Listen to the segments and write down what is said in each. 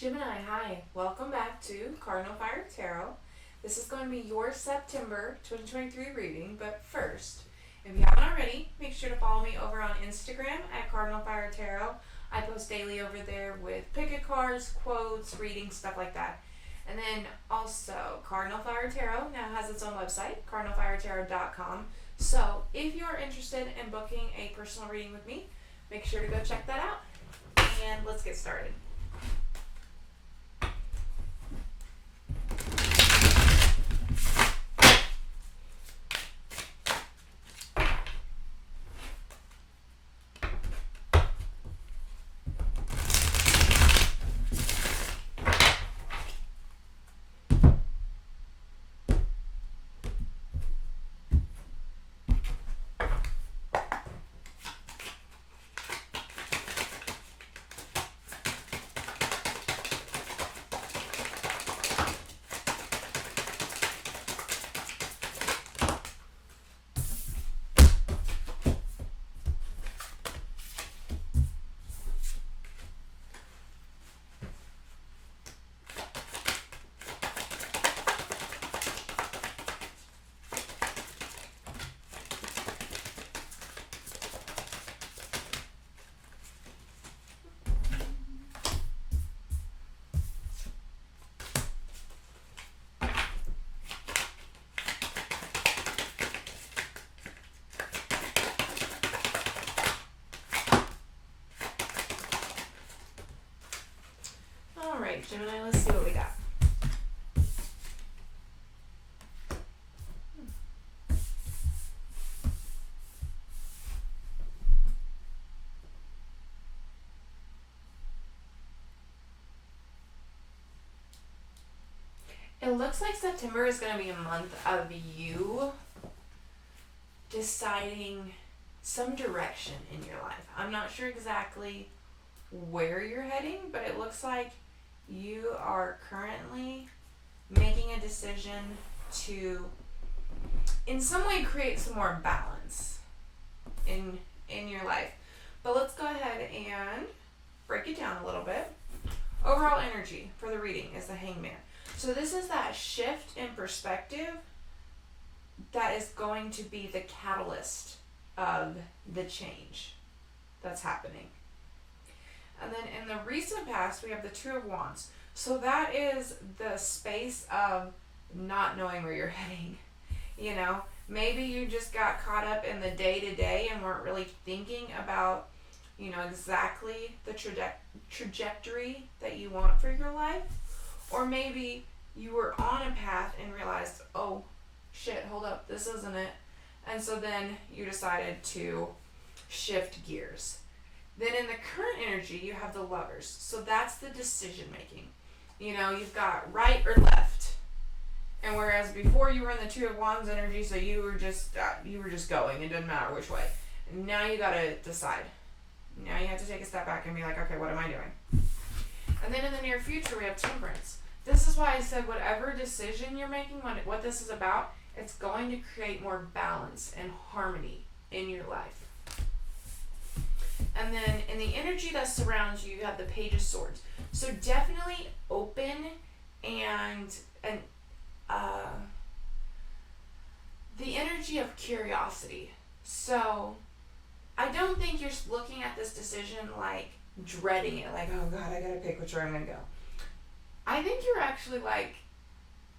Gemini, hi. Welcome back to Cardinal Fire Tarot. This is going to be your September 2023 reading, but first, if you haven't already, make sure to follow me over on Instagram at Cardinal Fire Tarot. I post daily over there with pick-a cards, quotes, readings, stuff like that. And then also, Cardinal Fire Tarot now has its own website, cardinalfiretarot.com. So if you're interested in booking a personal reading with me, make sure to go check that out. And let's get started. Alright, Gemini, let's see what we got. It looks like September is going to be a month of you deciding some direction in your life. I'm not sure exactly where you're heading, but it looks like you are currently making a decision to, in some way, create some more balance in your life. But let's go ahead and break it down a little bit. Overall energy for the reading is the Hangman. So this is that shift in perspective that is going to be the catalyst of the change that's happening. And then in the recent past, we have the Two of Wands. So that is the space of not knowing where you're heading. You know, maybe you just got caught up in the day-to-day and weren't really thinking about, exactly the trajectory that you want for your life. Or maybe you were on a path and realized, oh, shit, hold up, this isn't it. And so then you decided to shift gears. Then in the current energy, you have the Lovers. So that's the decision making. You've got right or left. And whereas before you were in the Two of Wands energy, so you were just going. It didn't matter which way. And now you got to decide. Now you have to take a step back and be like, okay, what am I doing? And then in the near future, we have Temperance. This is why I said whatever decision you're making, what this is about, it's going to create more balance and harmony in your life. And then in the energy that surrounds you, you have the Page of Swords. So definitely open and the energy of curiosity. So I don't think you're looking at this decision like dreading it, like, oh God, I gotta pick which way I'm gonna go. I think you're actually like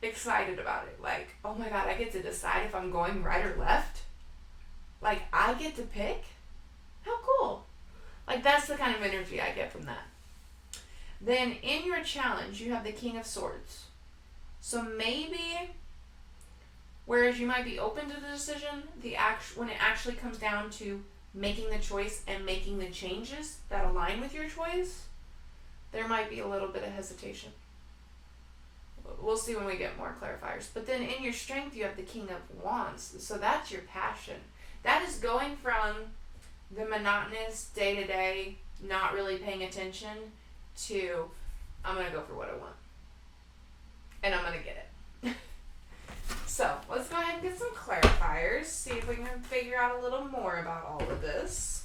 excited about it. Like, oh my God, I get to decide if I'm going right or left. Like, I get to pick? How cool. Like, that's the kind of energy I get from that. Then in your challenge, you have the King of Swords. So maybe, whereas you might be open to the decision, when it actually comes down to making the choice and making the changes that align with your choice, there might be a little bit of hesitation. We'll see when we get more clarifiers. But then in your strength, you have the King of Wands. So that's your passion. That is going from the monotonous day-to-day, not really paying attention, to I'm going to go for what I want. And I'm going to get it. So let's go ahead and get some clarifiers, see if we can figure out a little more about all of this.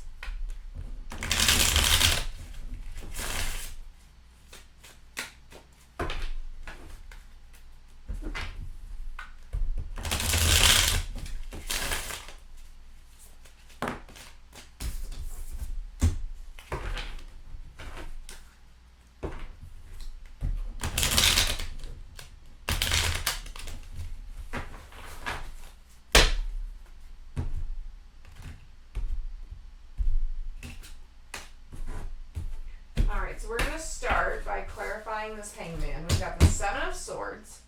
clarifying this Hangman, we've got the Seven of Swords,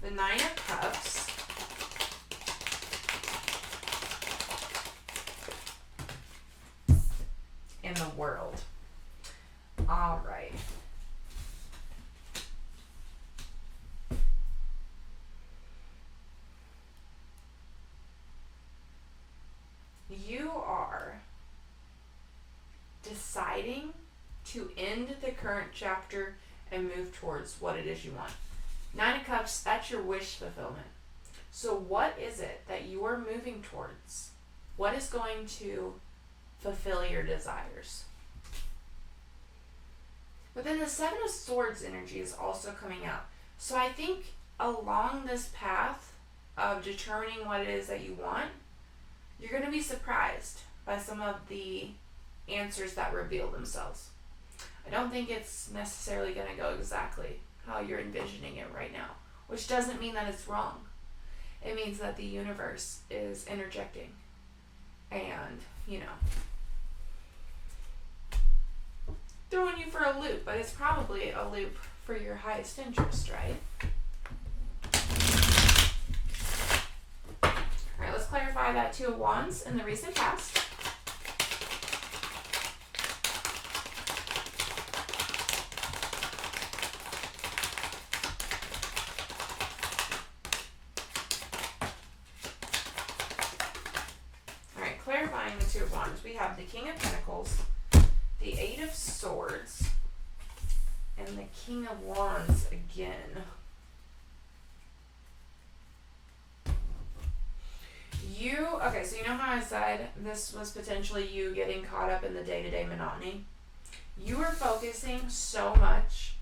the Nine of Cups, and the World. All right. You are deciding to end the current chapter and move towards what it is you want. Nine of Cups, that's your wish fulfillment. So what is it that you are moving towards? What is going to fulfill your desires? But then the Seven of Swords energy is also coming out. So I think along this path of determining what it is that you want, you're going to be surprised by some of the answers that reveal themselves. I don't think it's necessarily going to go exactly how you're envisioning it right now, which doesn't mean that it's wrong. It means that the universe is interjecting and, throwing you for a loop, but it's probably a loop for your highest interest, right? Alright, let's clarify that Two of Wands in the recent past. Alright, clarifying the Two of Wands, we have the King of Pentacles, the Eight of Swords, and the King of Wands again. Okay, so you know how I said this was potentially you getting caught up in the day-to-day monotony? You are focusing so much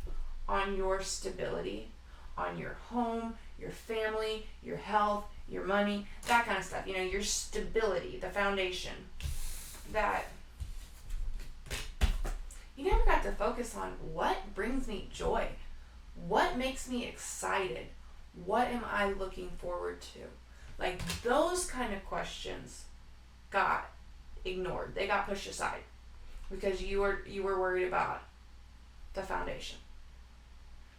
on your stability, on your home, your family, your health, your money, that kind of stuff. Your stability, the foundation, that you never got to focus on what brings me joy, what makes me excited, what am I looking forward to. Like, those kind of questions got ignored. They got pushed aside because you were worried about the foundation.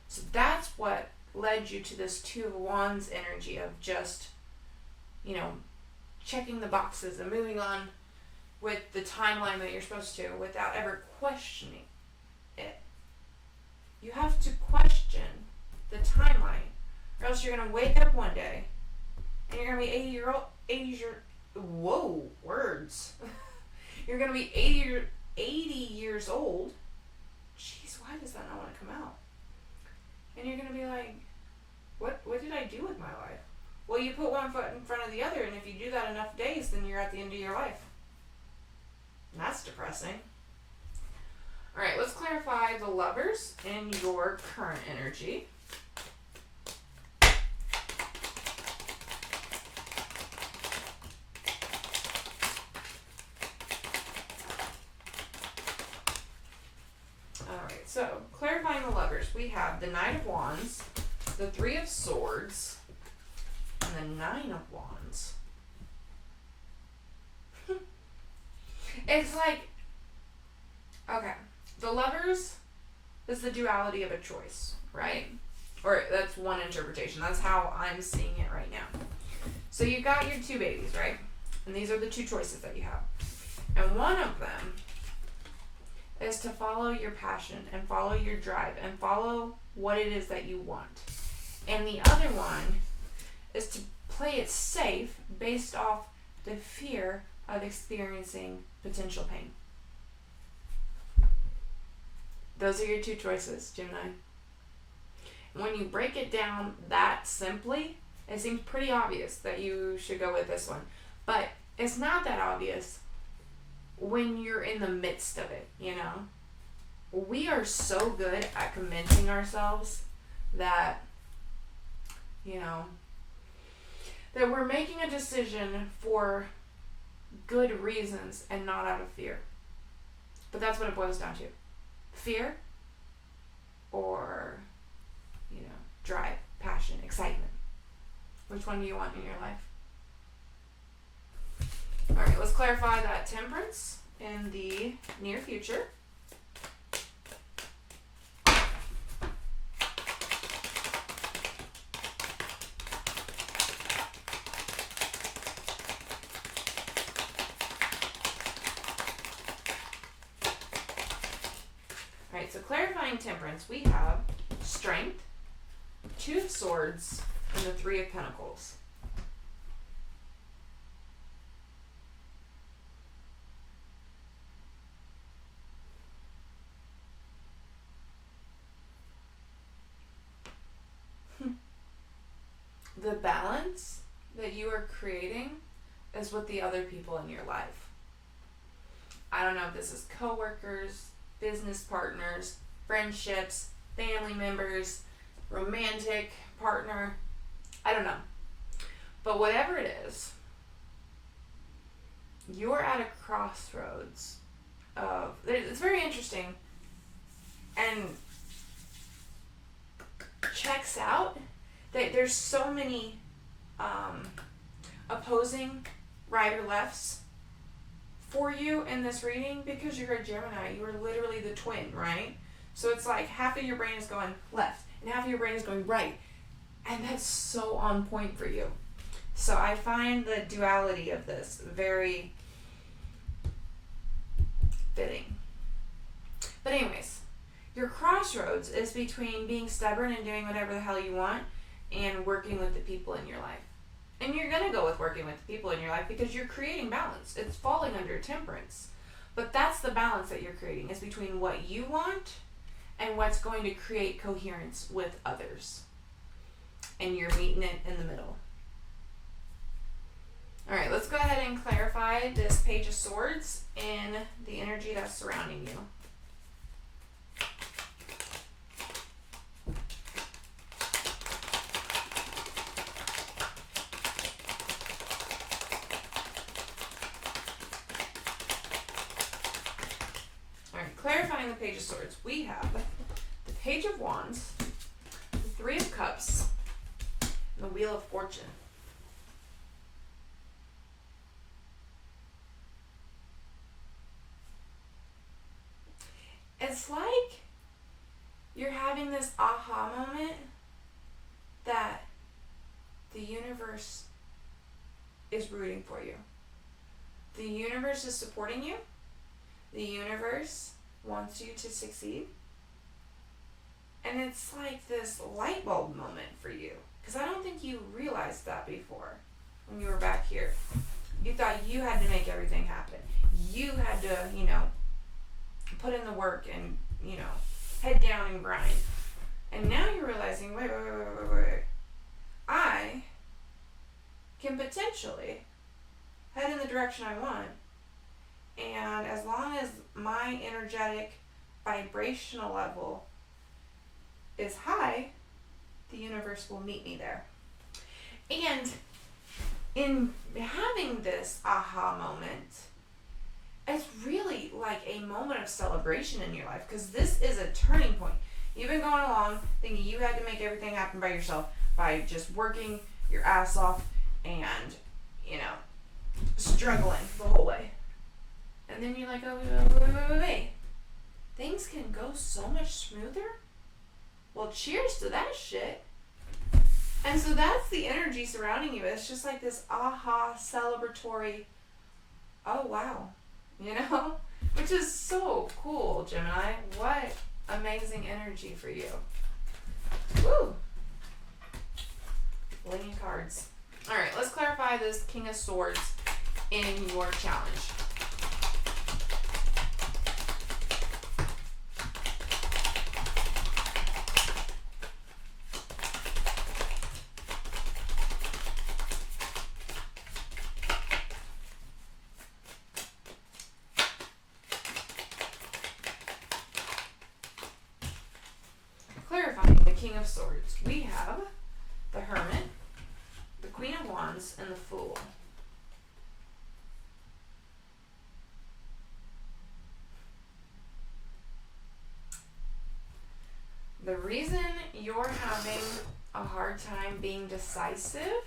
So that's what led you to this Two of Wands energy of just, checking the boxes and moving on with the timeline that you're supposed to without ever questioning it. You have to question the timeline, or else you're going to wake up one day and you're going to be 80 years old. Jeez, why does that not want to come out? And you're going to be like, what did I do with my life? Well, you put one foot in front of the other, and if you do that enough days, then you're at the end of your life. And that's depressing. All right, let's clarify the Lovers in your current energy. So, clarifying the Lovers, we have the Knight of Wands, the Three of Swords, and the Nine of Wands. It's like, okay, the Lovers is the duality of a choice, right? Or that's one interpretation. That's how I'm seeing it right now. So you've got your two babies, right? And these are the two choices that you have. And one of them is to follow your passion and follow your drive and follow what it is that you want. And the other one is to play it safe based off the fear of experiencing potential pain. Those are your two choices, Gemini. When you break it down that simply, it seems pretty obvious that you should go with this one. But it's not that obvious when you're in the midst of it, We are so good at convincing ourselves that, that we're making a decision for good reasons and not out of fear. But that's what it boils down to. Fear or, drive, passion, excitement. Which one do you want in your life? Alright, let's clarify that Temperance in the near future. Alright, so clarifying temperance, we have strength, 2 of swords, and the 3 of pentacles. The balance that you are creating is with the other people in your life. I don't know if this is coworkers, business partners, friendships, family members, romantic partner. I don't know. But whatever it is, you're at a crossroads of, it's very interesting and checks out that there's so many opposing right or lefts for you in this reading because you're a Gemini. You are literally the twin, right? So it's like half of your brain is going left and half of your brain is going right. And that's so on point for you. So I find the duality of this very fitting. But anyways, your crossroads is between being stubborn and doing whatever the hell you want and working with the people in your life. And you're going to go with working with the people in your life because you're creating balance. It's falling under temperance. But that's the balance that you're creating, is between what you want and what's going to create coherence with others. And you're meeting it in the middle. Alright, let's go ahead and clarify this Page of Swords in the energy that's surrounding you. Clarifying the Page of Swords, we have the Page of Wands, the 3 of Cups, and the Wheel of Fortune. It's like you're having this aha moment that the universe is rooting for you. The universe is supporting you. The universe wants you to succeed. And it's like this light bulb moment for you. Because I don't think you realized that before when you were back here. You thought you had to make everything happen. You had to, put in the work and, head down and grind. And now you're realizing, wait. I can potentially head in the direction I want. And as long as my energetic vibrational level is high, the universe will meet me there. And in having this aha moment, it's really like a moment of celebration in your life because this is a turning point. You've been going along thinking you had to make everything happen by yourself by just working your ass off and, struggling the whole way. And then you're like, oh, wait. Things can go so much smoother? Well, cheers to that shit. And so that's the energy surrounding you. It's just like this aha, celebratory, oh, wow. Which is so cool, Gemini. What amazing energy for you. Woo! Flinging cards. Alright, let's clarify this King of Swords in your challenge. Clarifying the King of Swords, we have the Hermit, the Queen of Wands, and the Fool. The reason you're having a hard time being decisive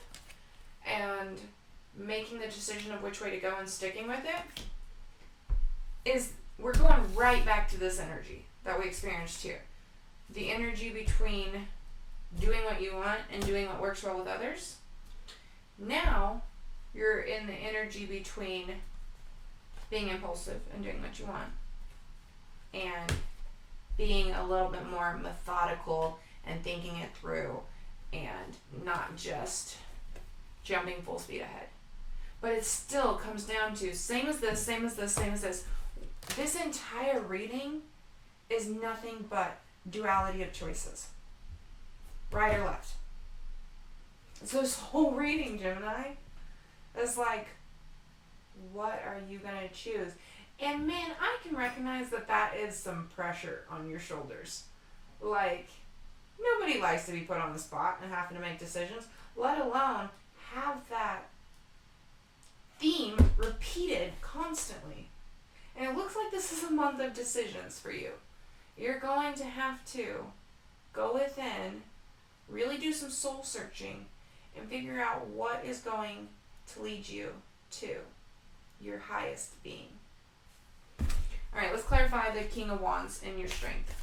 and making the decision of which way to go and sticking with it is we're going right back to this energy that we experienced here. The energy between doing what you want and doing what works well with others. Now, you're in the energy between being impulsive and doing what you want and being a little bit more methodical and thinking it through and not just jumping full speed ahead. But it still comes down to same as this, same as this, same as this. This entire reading is nothing but duality of choices. Right or left. So this whole reading, Gemini, is like, what are you going to choose? And man, I can recognize that is some pressure on your shoulders. Like, nobody likes to be put on the spot and having to make decisions, let alone have that theme repeated constantly. And it looks like this is a month of decisions for you. You're going to have to go within, really do some soul searching, and figure out what is going to lead you to your highest being. All right, let's clarify the King of Wands and your strength.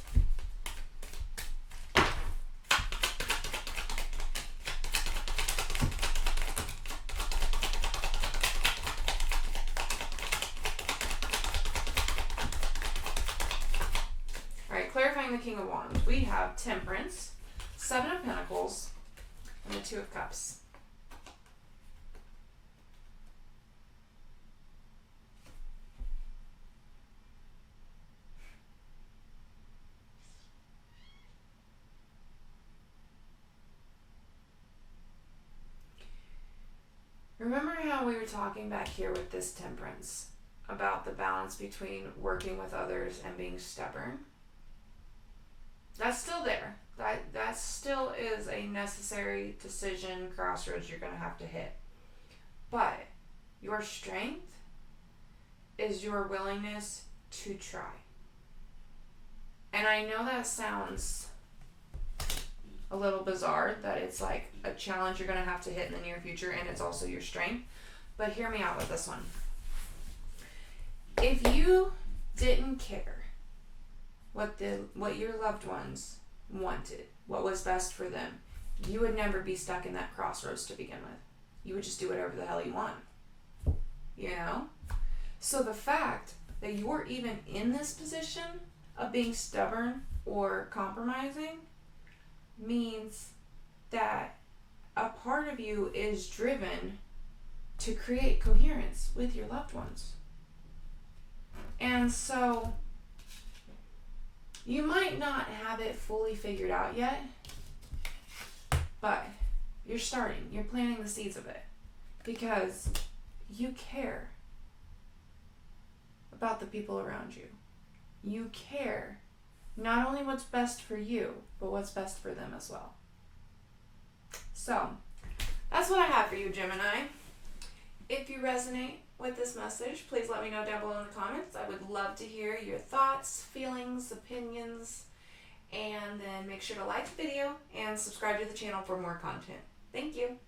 All right, clarifying the King of Wands, we have Temperance, Seven of Pentacles, and the Two of Cups. Remember how we were talking back here with this Temperance about the balance between working with others and being stubborn? That's still there. That still is a necessary decision, crossroads you're going to have to hit. But your strength is your willingness to try. And I know that sounds a little bizarre, that it's like a challenge you're going to have to hit in the near future, and it's also your strength. But hear me out with this one. If you didn't care what your loved ones wanted, what was best for them, you would never be stuck in that crossroads to begin with. You would just do whatever the hell you want. You know? So the fact that you're even in this position of being stubborn or compromising means that a part of you is driven to create coherence with your loved ones. And so you might not have it fully figured out yet, but you're starting, you're planting the seeds of it, because you care about the people around you. You care not only what's best for you, but what's best for them as well. So, that's what I have for you, Gemini. If you resonate with this message, please let me know down below in the comments. I would love to hear your thoughts, feelings, opinions, and then make sure to like the video and subscribe to the channel for more content. Thank you.